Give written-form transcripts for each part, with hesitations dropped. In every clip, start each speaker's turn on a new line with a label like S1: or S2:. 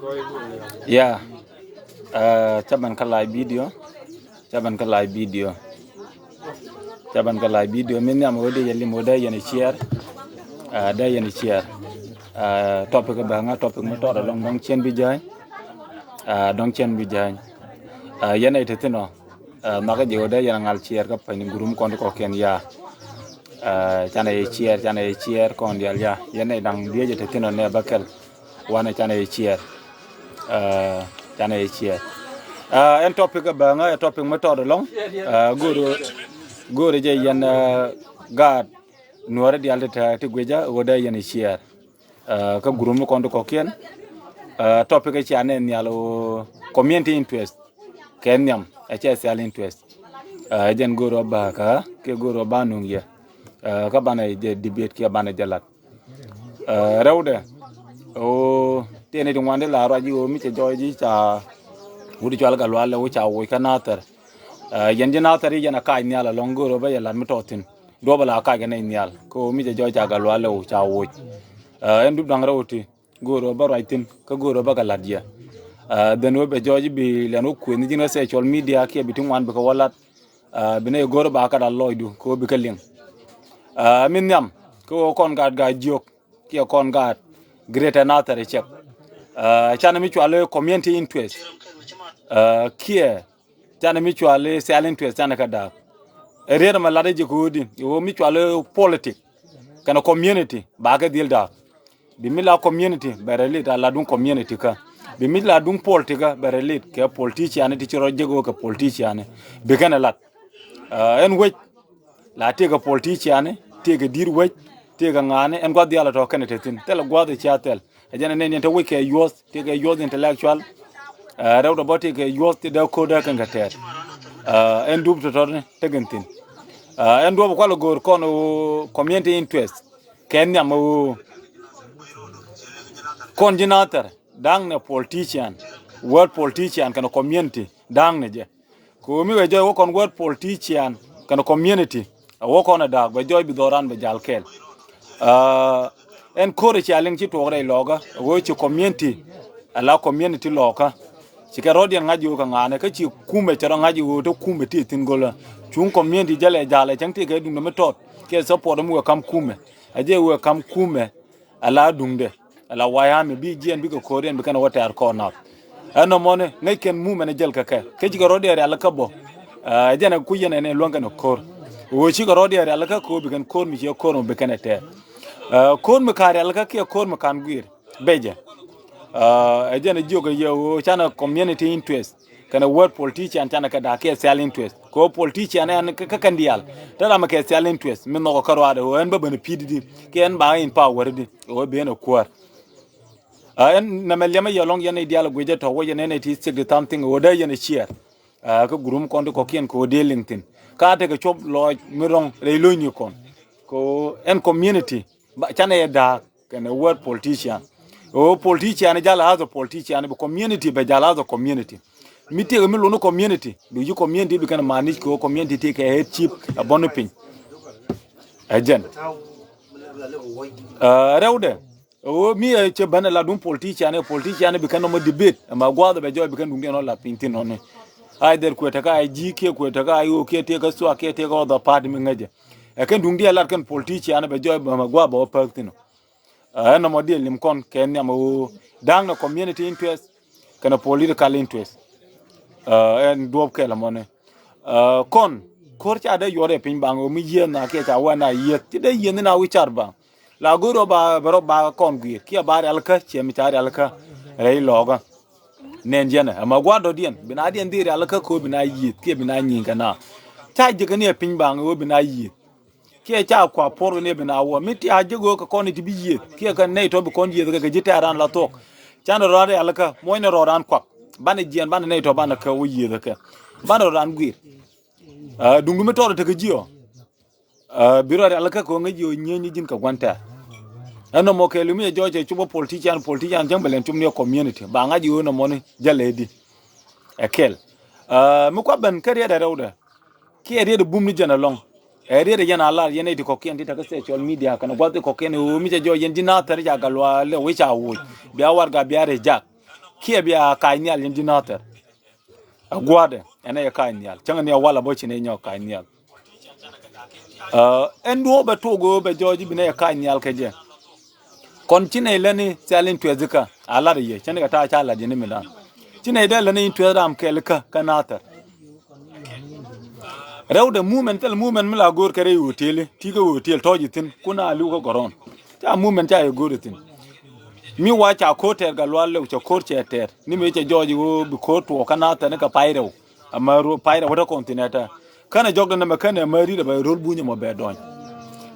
S1: Yeah, caban ka live video, caban ka live video, caban ka live video. Min yam wode yeli moda yeni share, da yeni share. Topic ba nga topic mo to long dong chen bi jay, dong chen bi jay. Yana itetino, maga je wode yana ngal share ka pani gurum kon ko ken ya. Chana ye share kon dial ya. Yana dang dia je tetino ne bakel. Wana chana ye share. Chana ye share. En topic ba nga topic mo to long. Guru je yan God nuara di alde ta te gweja woda yan share. Ka gurum ko ndo ko ken. Topic e chane nyalo community interest. Kenyam e che social interest. Jen guru ba ka ke guru ba nungye. Ka bana je debate ke bana jalat. Rewde o tene di wande la raji o mi che joji cha wudi chwal ga lwala o cha wo kanatar yen jinatar yana ka nyala longoro ba yala mitotin do bala ka ga nyal ko mi che joji ga lwala o cha wo en dub dang rawti goro ba raitin ka goro ba ga ladya den wo be joji bi lanu ku ni jina social media ke bitin wan be ko walat bine goro ba ka da loydu ko bi ka ling min nyam ko kon ga jok ke kon ga greater nature check chana mi chwale community interest kia chana mi chwale social interest chana kada ere ma lade je godin yo mi chwale politics kana community ba ga dil da bi mi la community bereli da la dun community ka bi mi la dun politika bereli ke politician ti chiro jego ka politician be kana lat en we la te ga politician te ga dir we te ga ngane en god diala to kana tetin tel god de chatel ajana ne to we ke yos te ga yos intellectual rewdo bote ke yos te da ko da kan gater en dub to torne tegentin en do ko gor kono community interest ken nyam kon jinatar dang ne politician world politician kana community dang ne je ko mi we joy wo kon world politician kana community wo kono da be joy bi doran be jalkel en kore challenge ci tore loga wo ci community ala community loka ci ka rodian ngaji ko ngane ka ci kumbe charo ngaji wo to kumbe ti tin gola chung community jale jale changti ke dum me tot ke support mu kam kume aje wo kam kume ala dungde ala wayame bi jien bi ko koren bi kana wata ar ko na ano mone ngay ken mu mena jel ka ke ci ka rodian ala ka bo aje na ku yene ne longa no kor wo ci ka rodian ala ka ko bi kan kor mi ci ko be kana te kon me kare alka ke kon me kan gwir beje ejene jogo yo chana community interest kana word politician chana ka da ke social interest ko politician an ka kandial tada ma ke social interest min no ko rawade o en babana pdd ke en ba in power di o be na kwar en na melema yolong yene dial gweje to wo yene ne ti sig the something o da yene share ka gurum kondo ko kien ko de linkedin ka te ka chop lo mirong re lo ni kon ko en community chana ya da kana word politician o politician jala hazo politician be community be jala hazo community miti mi lo no community be you community be kana manage ko community take a head chief a bonopin agent rewde o mi che bana la dum politician be kana mo debate ma gwado be joy be kana dum no la pintin no ne either ko ta ka ji ke ko ta ka yo ke te ka so ke te ko the party mi ngaje e kan dung dia lar kan politician be joy ma gwa ba paktino no model lim kon ken ya mo dang no community interest kana political interest en do ke la mone kon korcha da yore pin bango mi ye na ke ta wana ye ti de ye na wi charba la goro ba baro ba kon gwi ki ba alka che mi tare alka rei loga nen jena ma gwa do dien bina dien dire alka ko bina yi ke bina nyin kana ta je kan ye pin bango bina yi ke cha kwa poro ne bina wo miti ajego ka koni ti biye ke kan nei to bi kon ye ga jita ran la tok chan rode alka moy ne rodan kwa bana jien bana nei to bana ka wo ye ka bana ran gwir dungu me to te jiyo biro alka ko ngaji nyenyi jin ka gwanta ano mo ke lumi joje chubo politician jambelen tumne community ba ngaji wono moni jaledi ekel mu kwa ben kariya da rawda ke de bumni jana long ere yana Allah yana di kokien di ta social media kana gwate kokien o mi je jo yen dina tar ja galwa le we cha wo biya warga biya re ja kia bia kai nyal yin dinater agwade ene ya kai nyal changa ne wala bo chine nyo kai nyal endo be togo be joji bine ya kai nyal keje kon chine leni chalin twezika ala ye chane ta cha la dini milan chine de leni twedam kelka kanater rewde movement mila gor kare hotel tiga hotel tojitin kuna alu ko goron ta movement ta e goritin mi wa cha koter ga lwalle cha korche ter ni me che joji wo bi ko to kana ta ne ka pairo amaru pairo wata continenta kana jogda na makana mari da bay rol bunya mo be don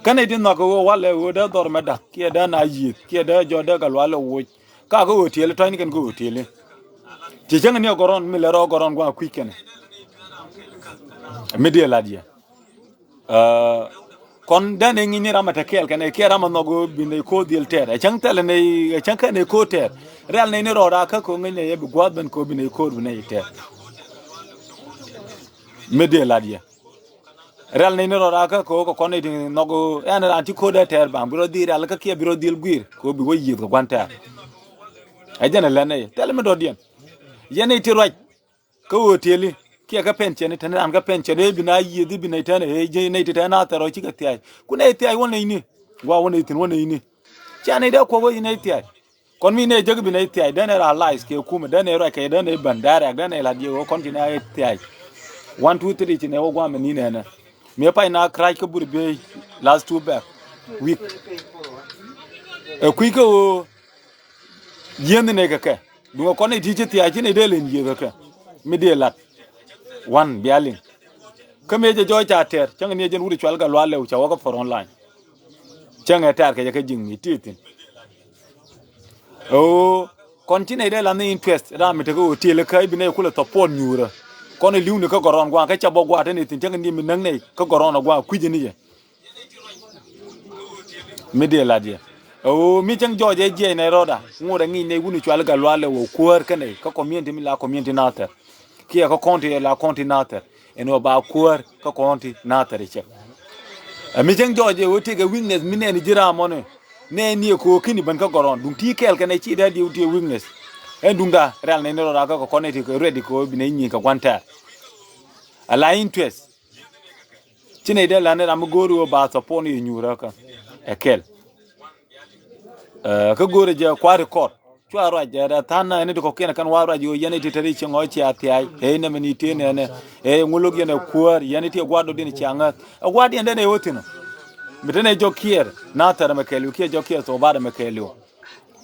S1: kana din na ko walle wo da dor meda ki da na yi ki da joda ga lwalle wo ka ko hotel to ni kan ko hotel ti janga ni goron mi le ro goron gwa quicken media ladia kon dane ngi ni ramata kel kan e ke rama nogo binde ko dil ter e chang tele ne chang ka ne ko ter real ne ro ra ka ko ngi ne ye bi gwad ben ko binde ko bine ter media ladia real ne ro ra ka ko ko ne nogo en anti ko da ter ba biro dir al ka ke biro dil guir ko bi wo yid ko gwanta e jana le ne tele me do dien yene ti roj ko hoteli kia ka pension tane am ka pension e bina yidi bina tane e je ne tane ta ro chika tiai kuna tiai wona ini wa wona itin wona ini chane da ko wona ini tiai kon mi ne jeg bina tiai dane ra lies ke kuma dane ra ke dane bandara dane la dio kon tina tiai 1 2 3 tine wo gwa meni ne na me pa na cry ka burbe last 2 back week e kuika o yende ne ka dungo kon e tije tiai tine de len ye ka mi de lat one bialing kame je joy chater chang ne jen wuri chwal ga lwale u chawa for online chang etar ke jing ni titin o continue de la ni interest ra mi te ko tele kai bi ne kula to pon nyura kono liwni ka goron gwa ka chabo gwa tane tin chang ni mi nang ne ka goron gwa kuje ni je mi de la dia o mi chang joje je ne roda ngura ngi ne wuni chwal ga lwale wo kuar kane ka community mi la community nater kia ko konti la konti nater eno ba kuar ko konti nater che mi jeng joje wote ga weakness mi ne ni jira mono ne ni ko kini ban ka goron dum ti kel kan ci da di wote weakness en dunga real ne no ra ko connect ko ready ko bi ne nyi ka kwanta ala interest cine de la ne am goru ba so poni nyura ka ekel ka gore je kwa record chwa jara tana ne ko kena kan wara jo yane ti tari chingo chi atiai e ne meni ti ne e ngulog yane kuar yane ti gwado din changa gwadi ende ne wotino mitene jo kier na tara makelu kier jo kier so bada makelu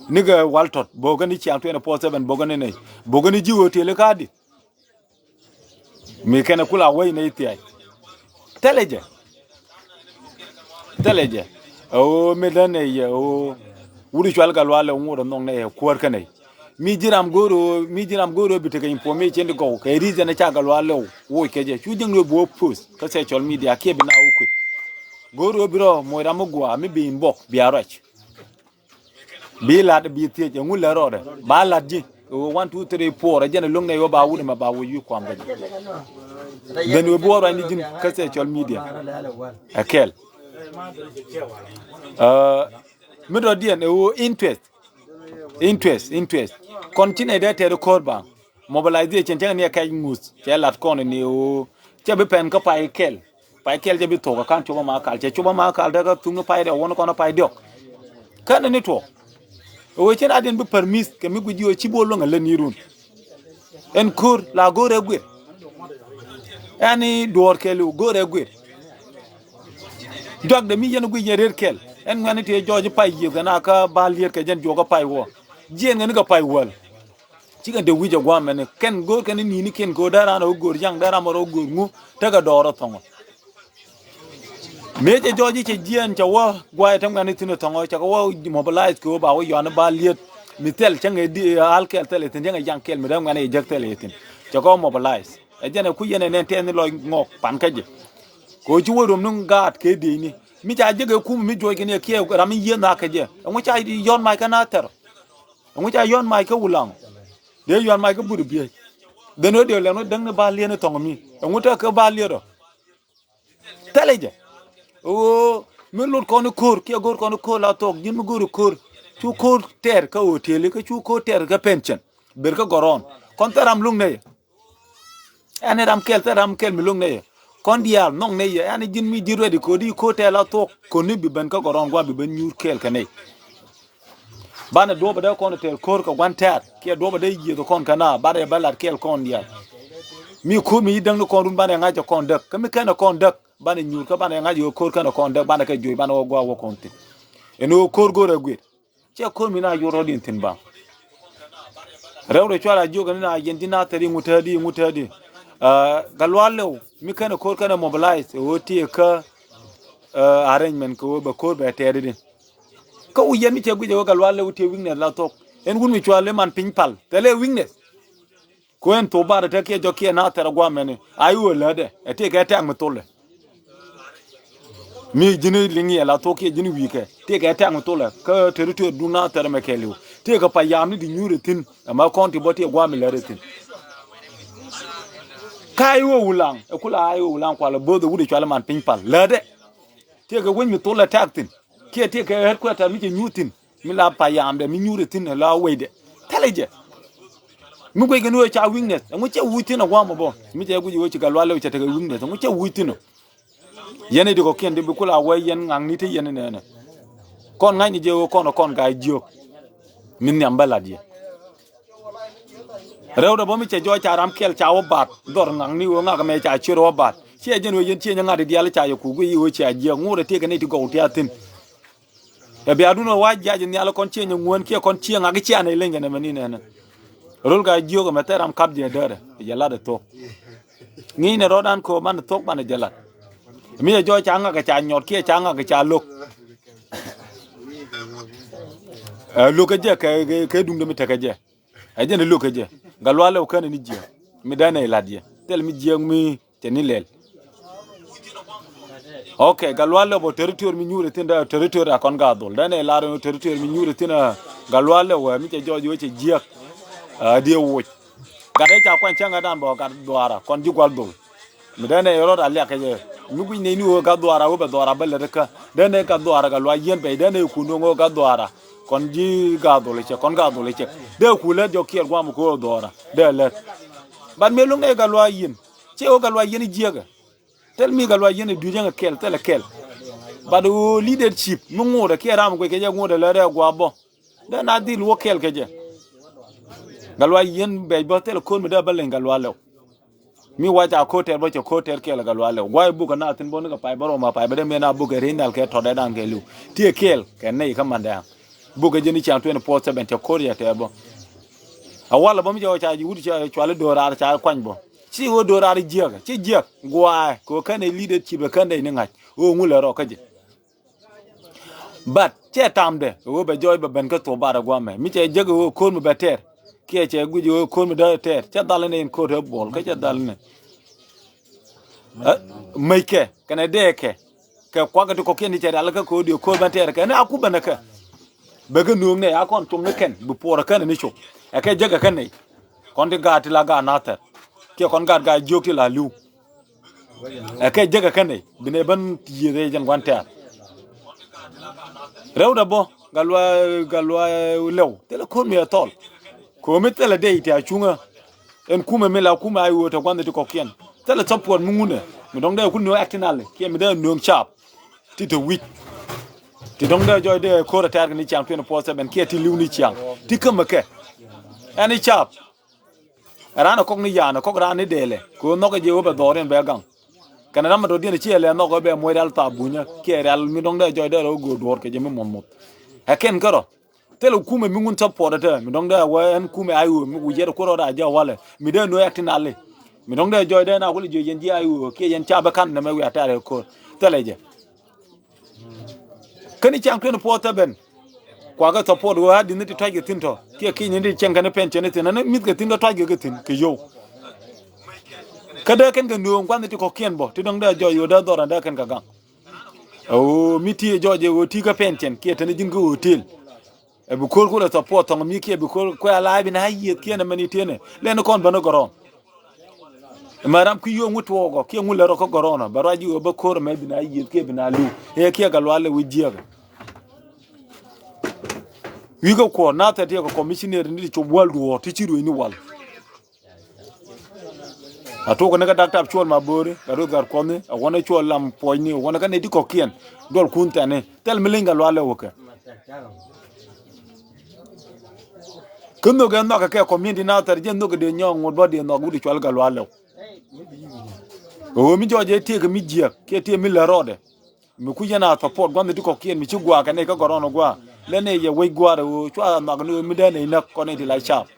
S1: niga waltot bogani chi antu ne po7 bogani ne bogani ji hotel kadi me kana kula wai ne ti ai teleje o medane ye o wuri chwal ga lwale ngoro nong ne kuar kane mi jiram goro bitega information de go ke reason na cha ga lwale wo keje chujeng no bo post ka social media ke bi na ukwe goro biro mo ram gwa mi bi mbok bi arach bi lad bi tie je ngula rode ba ladji 1 2 3 4 ajana long ne yo ba wuri ma ba wo yu kwam ga den we bo ra ni jin ka social media akel middle dien o interest continue that to record ba mobilization tang ne kay mus ke lat kon ni o che be pen ko pai kel je bi to kan chuba ma kal che chuba ma kal daga tunu pai de won ko na pai dok kan ni to o chen aden be permis ke mi gudi o chibolo ngala ni run en kur la gore gwe ani dor kelu gore gwe dog de mi yen gwe yer kel en ngani te joji pay yi gana ka balier ke jen joga pay wo jen ngani ga pay wal ci ga de wija gwa men ken gor ken ni ken go dara no gor jang dara mo gor ngu taga doro tongo meje joji ce jen cha wa gwa tam ngani tino tongo cha wa mobilize ko ba wo yana balier mitel changa di alkel tele ten janga yang kel mi dam ngani jak tele tin cha ko mobilize e jen ku yene nen ten lo ngok pan kaje ko ci worom nun gat ke de ni mi cha jege kum mi joy kene ke ram yi na ka je ngo cha yon mai kana ter ngo cha yon mai ka wulang de yon mai ka buru bi de no de le no dang na ba le ne tong mi ngo ta ka ba le ro teleje o mi lut ko no kor ke gor ko no ko la tok jin mi gor kor chu kor ter ka hotel ka chu ko ter ka pension ber ka goron kon taram lung ne ane ram kel mi lung ne kon dial nong ne ya ane jin mi jirwe di ko te la to ko ni bi ben ka goron gwa bi ben nyur kel kane bana do ba da kon tel kor ko wan tat ke do ba da yi to kon kana ba da balat kel kon dial mi ko mi dang no kon run bana ngaja kon dak ka mi kana kon dak bana nyur ka bana ngaja kor kana kon dak bana ka joy bana wo gwa wo kon tin eno kor go regwe che kor mi na yoro din tin ba rewre chwala joga na yendina tari ngutadi galwalo mi kana kor kana mobilize woti ka arrangement ko ba kor ba tede din ka u yemi che guje galwalo uti wingness la tok en gun mi chwale man pinpal tele wingness ko en to bara ta ke jokie na tara gwa mene ayu lade ete ka tang mutole mi jini lingi la to ke jini wike te ka tang mutole ka territory du na tara mekelu te ka pa yamni di nyure tin ma konti bote gwa mi lare tin kai wo wulang e kula ayo wulang kwala bodo wude chwala man pinpal lade te ka won mi tola taktin ke te ka headquarter mi ke nyutin mi la pa yamde mi nyure tin la wede teleje mi ko genu cha wingness ngo che wutina gwa mo bo mi je guji wo chi galwale che te ka wingness ngo che wutino yene di ko kende bi kula way yen ngang ni te yene ne kon ngani je wo kon ga jio min nyambala die rewda bo mi che jo cha ram kel cha wo bat dor ngang ni wo nga me cha chiro bat che jen wo yen che nga de dial cha yo ku gu yi wo cha jio ngure te ka ne ti go ti atin e bi aduno wa jaje ni ala kon che ngwon ke kon che nga ga che ne lenge ne mani ne rol ga jio ko meteram kap je dere jala de to ni ne rodan ko man tok man jala mi jo cha nga ga cha nyot ke cha nga ga cha lok lok je ke dum de mi te ka je a je ne lok je galwale ko ne ni je mi dana iladie tel mi je mi te ni lel okay galwale bo territory mi nyure tinda territory akon ga dol dana ilaro territory mi nyure tina galwale wa mi je jo che je die wo gade cha kwan changa dan bo ga doara kon ji gwal dol mi dana yoro da le ka je mi gu ne ni wo ga doara wo be doara bele ka dana ka doara galwa yen be dana ku no ngo ga doara kon ji ga dol che kon ga dol che de ku le jo kier gwa mu ko doara de le ban me lu ngai galwa yen che o galwa yen jiega tel mi galwa yen du jenga kel tel kel badu leadership mu ngore ke ram ko ke je ngore le re gwa bo de na dil wo kel ke je galwa yen be bo tel ko mi da balen galwa le mi waja ko ter bo che ko ter kel galwa le gwa bu ko na tin bo nga pai baro ma pai be me na bu ke rinal ke to de dan ke lu ti kel ke nei ka manda bu ke jeni chan 24/7 te ko ya te bo awala bo mi jo cha ji wudi cha chwale do ra cha kwan bo si wo do ra jiega chi jieg gwa ko kan leadership kan dai ni ngat o ngule ro ka je but che tamde wo be joy be ben ka to bara gwa me mi che jego wo ko mu beter ke che guji wo ko mu da ter che dalne en ko re bol ka che dalne maike kana de ke kwa ga ko ken che dal ka ko dio ko beter ka na ku bana ka be ga nuong ne akon tum ne ken bu por ka ne cho e ke jega kan ne kon de ga ti la ga na ter ke kon ga jokti la lu e ke jega kan ne bine ban yere jan gwanta rewda bo galwa lew tele ko mi tol ko mi tele de ita chunga en kuma mi la kuma ayo to gwanda ti ko ken tele support mu ngune mi dong de ku no actinal ke mi de no chap ti to week ti dong de joy de ko ta ni cham 24/7 ke ti liu ni cham ti kama ke ani chap rana ko ni yana ko rana dele ko no ke je obe doren be gang kana na do dine chiele no ko be mo dal ta bunya ke real mi dong de joy de ro go dor ke je mi momot haken karo tele kuma mi ngun support de mi dong de wa en kuma ayu mi gu je ko ro da ja wala mi de no actinal mi dong de joy de na ko je yen ji ayu ke yen cha ba kan na me wi atare ko tele je kani cham kene pota ben kwa ga support wo ha diniti tagi tinto ke kinyi ndi chenga ne penche ne tinana mit ga tinga tagi ga tin ke yo kada ken ga no ngwan ti ko ken bo ti dong da jo yo da dora da ken ga gang o miti joje wo ti ga penchen ke tane jin ga hotel e bu kol ko da support to mi ke bu kol ko ala bi na yi ke na mani tene le no kon bana goron maram ku yo nguto go ke ngule ro ko gorona baraji wo ba kor me bi na yi ke bi na lu e ke ga lwale wi jiga wi ga ko na ta ko commissioner ni cho wal do ti ci do ni wal ato ko naga dakta chol ma bore garo gar kone a wona chol lam poini wona ka ne di ko kien dol kunta ne tel melinga lo ale woka kuno ga no ka ke community na tar je no ga de nyong mo body no gudi chol ga lo ale o mi joje ti ga mi jia ke ti mi la rode mi ku yana support gwa mi di ko kien mi ci gwa ka ne ka gorono gwa le ne ye we gwa o chwa no ga no mi de ne na ko ne di la sharp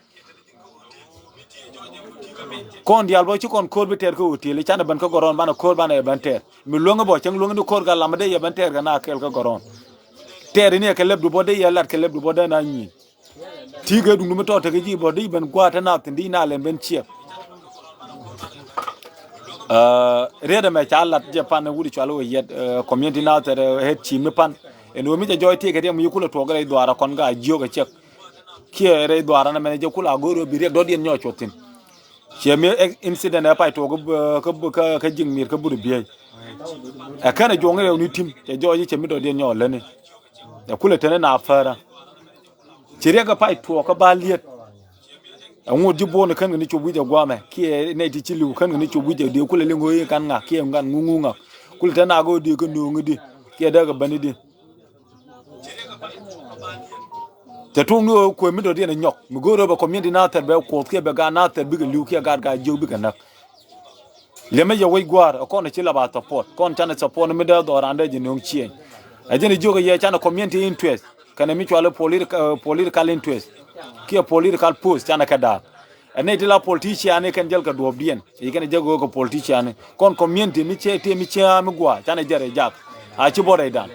S1: kon dial bo ci kon kor bi ter ko utile chana ban ko goron bana kor bana e ban ter mi longa bo chang longa ni kor ga lamade ye ban ter ga na kel ko goron ter ni ke lebdu bo de ye lat ke lebdu bo de na ni tiga dum mi to te ji bo de ban gwata na tindi na le ben chiep reda me chalat je pan wudi chalo yet community na ter het chi mi pan en o mi je joy te ke dem yukula to ga dwara kon ga jio ga chek kie re dwara na me je kula goro bi re do den nyo chotin cheme incident apa to ka jing mir ka buru biye e kana jonga ni tim je joji chemi do den nyole ne e kula tane na fara chire ga pai to ka ba liet anwo jibo ne kan ni chobu je gwame ki ne ti chilu kan ni chobu je de kula lengo yi kan nga ki ngan ngungunga kula tana go de ko no ngidi ki daga banidi te tungu ko mi do den nyok mi goro ba community na ter be ko ke be ga na ter bi lu ke ga jo bi ga le me ye we gwar ko ne chila ba support kon chana support mi da do rande je no chien a je ni jogo ye chana community interest kana mi chwale political interest ke political post chana kada ane de la politician ne kan jel ka do bien e kan jego ko politician kon community mi che te mi che mi gwa chana jere jak a ci bore dan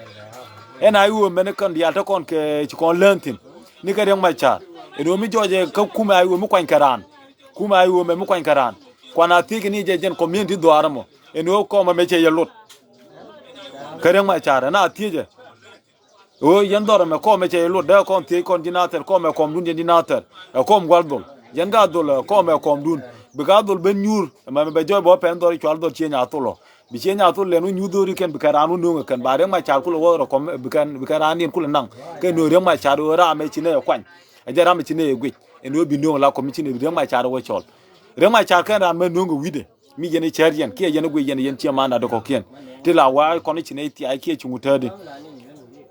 S1: ena ayu men kan dial ta kon ke ci kon lentin ni ka dem macha edo mi joje ka kuma ayu mi kwan karan kuma ayu mi kwan karan kwana tigi ni je jen community do aramo eno ko ma meche yelut ka dem macha na tije o yandoro me ko meche yelut da kon ti kon dinater ko me kom dun dinater ko m gwaldol yanga dol ko me kom dun bi ga dol ben nyur ma be joy bo pen dor chwal dol chenya tulo bi chenya tulo le no nyudori ken bi karanu no kan ba dem macha kulo wo ko bi karani kulo nang ke no dem macha do ra me chine kwan ajara me chine egwe eno bi no la ko mi chine bi dem macha do wo chol dem macha kan ra me no ngo wide mi yene charien ke yene gwe yene yen chiama na do ko kien ti la wa ko ni chine ti ai ke chungutade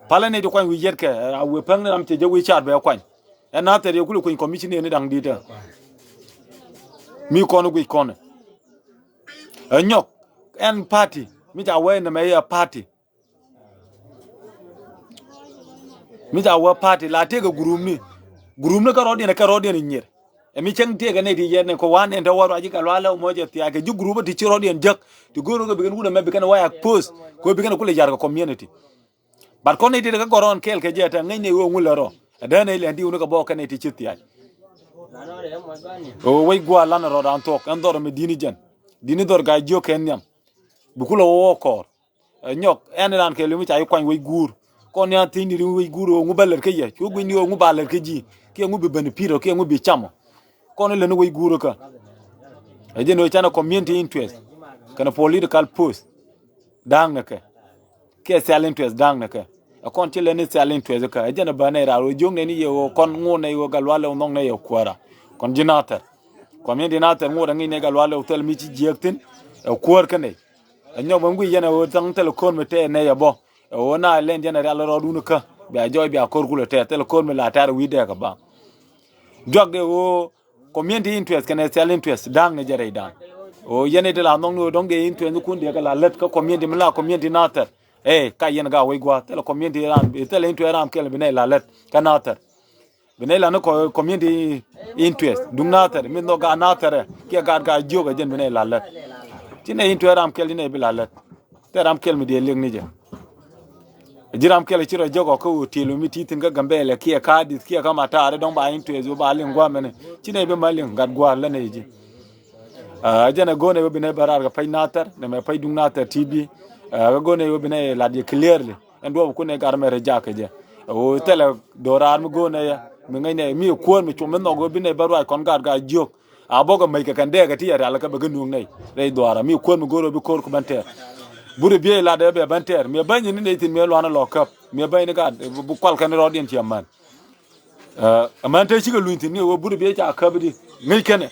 S1: pala ne do kwan wi yer ke a we pang na am te je wi chat be kwan na te kulo ko commission ne dang dita mi ko no gwe kono anyok en party mi ta we na me ya party mi ta wa party la te ga gurum ne ka rodi ne nyer e mi chang te ga ne di yene ko wan en ta waro aji ka wala mo je ti ga ju guruba ti ci rodi en jak ti goro ga bi gan me bi kan wa post ko bi kan kula jar ga community bar ko ne ti ga goron kel ke je ta ngai ne wo ngula ro da ne le ndi unu ga bo ka ne ti ci ti ai o we gwa la na ro dan tok en dor me dini jen dini dor ga jo ken nyam bukulo wo kor nyok en ran ke lumi tay kwan we gur kon ya tindi we guro ngubaler ke ye chu gni o ngubaler ke ji ke ngubi ben piro ke ngubi chamo kon le no we guro ka e je no chana community interest kana political post dang na ke selling interest dang na ke kon ti le ni selling interest ka e je na bana ra ro jong ne ni ye kon ngone yo galwale ngong ne yo kwara kon jinata community nata ngora ngi ne galwale hotel mi ci jektin e kwar ka ne anyo bangu yana o tang telecom mete ne yabo o na len general ro dunu ka be joy be akor kulo te telecom la tar wi de ka ba jogde o community interest kana sell interest dang ne jere dan o yene de la nong no dong de interest kun de ka la let ka community mala community nata ka yen ga we gwa tele community ran tele interest ran kel be ne la let ka nata be ne la no community interest dum nata min no ga nata ke ga joga jen be ne la let tine into ram kel ne bilalet te ram kel mi de leg ni je jiram kel ci ro jogo ko tilu mi titin ga gambele ki ka di ki ka mata are don ba into ezo ba lingwa mene tine be malin gad gwa la ne ji jana gone be ne barar ga pay natar ne me pay dung natar tb ga gone be ne la di clearly en do ko ne gar mere jaka je o tele dorar mi gone ya mi ngai ne mi ko mi chum no go be ne barwa kon ga jok aboga mai ka kande ga tiyar alaka ba ganu ngai dai doara mi ko mi goro bi kor ko banter buri bi la de be banter mi banyi ni tin mi lo ana lokap mi banyi ga bu kwal kan rodien ti amman amante shi ga lunti ne wo buru be ta kabdi ngai kene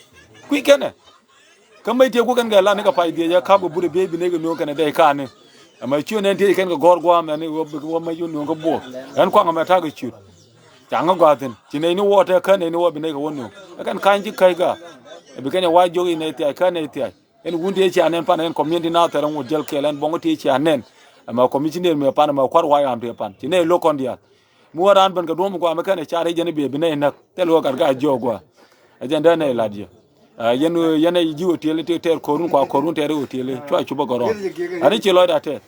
S1: ku kene kamai te ku kan ga la ne ga fa ide ya ka buru be bi ne ga no kana dai ka ne amma ciwo ne te kan ga gorgwa ma ne wo ma yu no ga bo an kwa ma ta ga ciwo janga gwatin tine ni wota kan ne wo bi ne ga wonno kan kanji kai ga bi kan wa jogi ne te kan ne te en wunde ci anen pan en community na ta ran wo jel kelen bongo te ci anen amma community me pan ma kwar wa am te pan tine lo kondia mu waran ban ga domu ko am kan ci are jene be bi ne nak tel wo gar ga jogwa ajanda ne ladje yen yana jiwo tele te ter korun ko korun tere o tele to a chuba goron ani ci lo da te